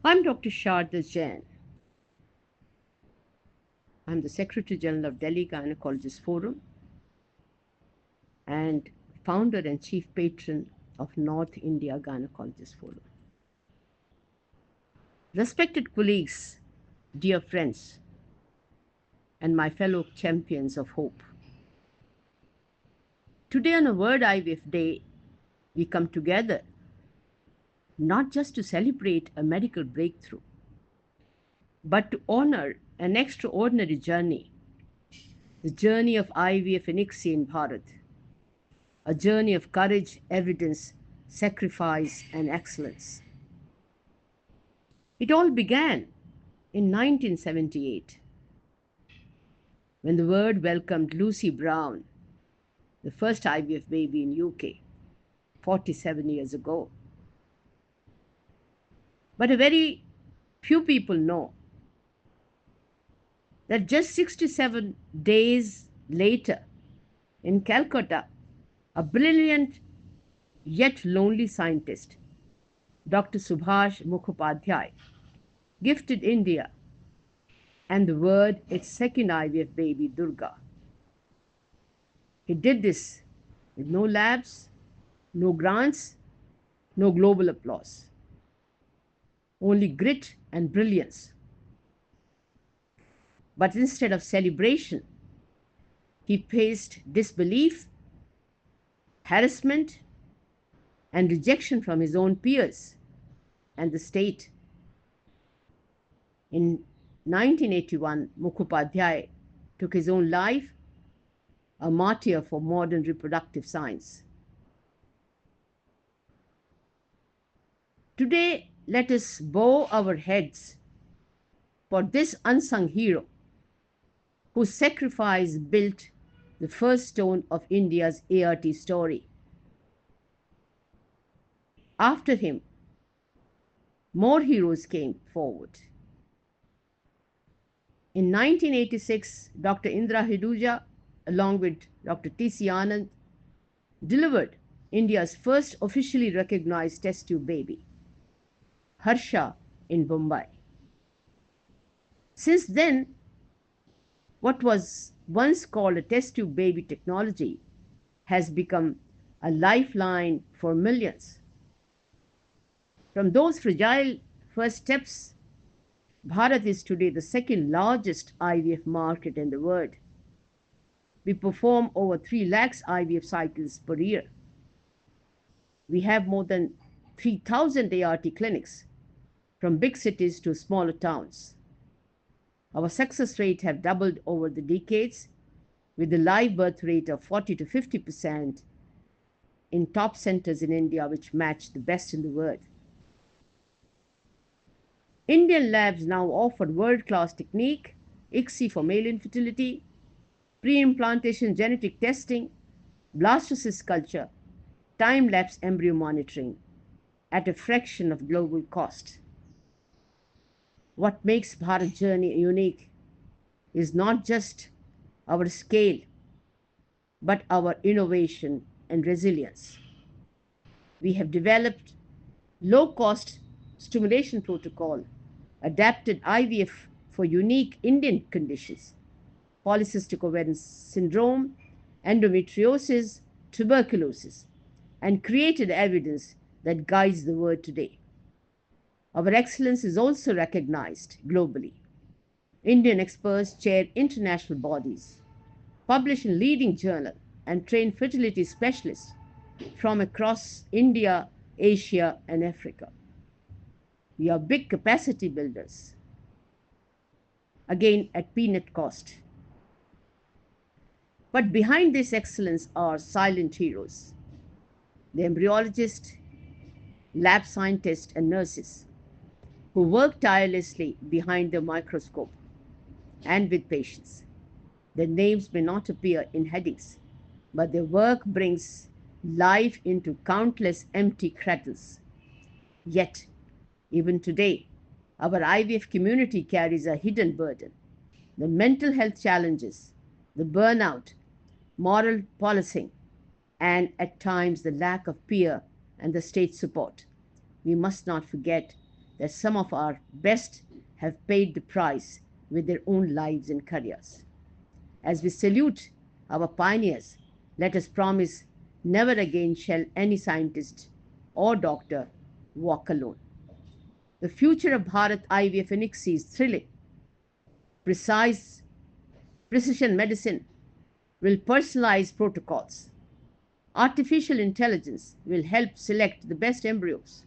I'm Dr. Sharda Jain. I'm the Secretary General of Delhi Gynecologist Forum and founder and chief patron of North India Gynecologist Forum. Respected colleagues, dear friends, and my fellow champions of hope. Today on a World IVF Day, we come together not just to celebrate a medical breakthrough, but to honor an extraordinary journey, the journey of IVF in ICSI in Bharat, a journey of courage, evidence, sacrifice, and excellence. It all began in 1978 when the world welcomed Lucy Brown, the first IVF baby in UK, 47 years ago. But a very few people know that just 67 days later in Calcutta, a brilliant yet lonely scientist, Dr. Subhash Mukhopadhyay, gifted India and the world its second IVF baby, Durga. He did this with no labs, no grants, no global applause, only grit and brilliance. But instead of celebration, he faced disbelief, harassment, and rejection from his own peers and the state. In 1981, Mukhopadhyay took his own life, a martyr for modern reproductive science. Today, let us bow our heads for this unsung hero whose sacrifice built the first stone of India's ART story. After him, more heroes came forward. In 1986, Dr. Indra Hiduja, along with Dr. T.C. Anand, delivered India's first officially recognized test tube baby, Harsha, in Mumbai. Since then, what was once called a test tube baby technology has become a lifeline for millions. From those fragile first steps, Bharat is today the second largest IVF market in the world. We perform over 3 lakhs IVF cycles per year. We have more than 3,000 ART clinics from big cities to smaller towns. Our success rate have doubled over the decades, with the live birth rate of 40 to 50% in top centers in India, which match the best in the world. Indian labs now offer world-class technique, ICSI for male infertility, pre-implantation genetic testing, blastocyst culture, time-lapse embryo monitoring at a fraction of global cost. What makes Bharat journey unique is not just our scale, but our innovation and resilience. We have developed low-cost stimulation protocol, adapted IVF for unique Indian conditions, polycystic ovarian syndrome, endometriosis, tuberculosis, and created evidence that guides the world today. Our excellence is also recognized globally. Indian experts chair international bodies, publish in leading journals, and train fertility specialists from across India, Asia, and Africa. We are big capacity builders, again at peanut cost. But behind this excellence are silent heroes, the embryologists, lab scientists, and nurses who work tirelessly behind the microscope and with patients. Their names may not appear in headings, but their work brings life into countless empty cradles. Yet, even today, our IVF community carries a hidden burden. The mental health challenges, the burnout, moral policing, and at times the lack of peer and the state support. We must not forget that some of our best have paid the price with their own lives and careers. As we salute our pioneers, let us promise never again shall any scientist or doctor walk alone. The future of Bharat IVF and ICSI is thrilling. Precise precision medicine will personalize protocols. Artificial intelligence will help select the best embryos.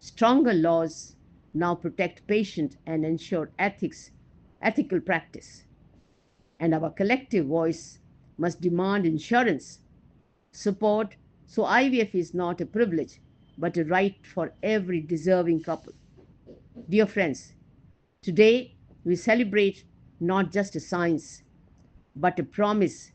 Stronger laws now protect patient and ensure ethical practice. And our collective voice must demand insurance, support, so IVF is not a privilege but a right for every deserving couple. Dear friends, today we celebrate not just a science but a promise,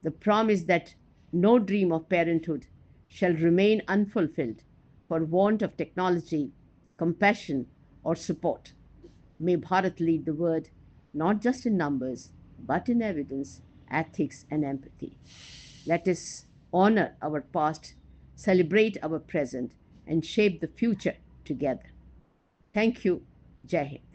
the promise that no dream of parenthood shall remain unfulfilled for want of technology, compassion, or support. May Bharat lead the world not just in numbers but in evidence, ethics, and empathy. Let us honor our past, celebrate our present, and shape the future together. Thank you. Jai Hind.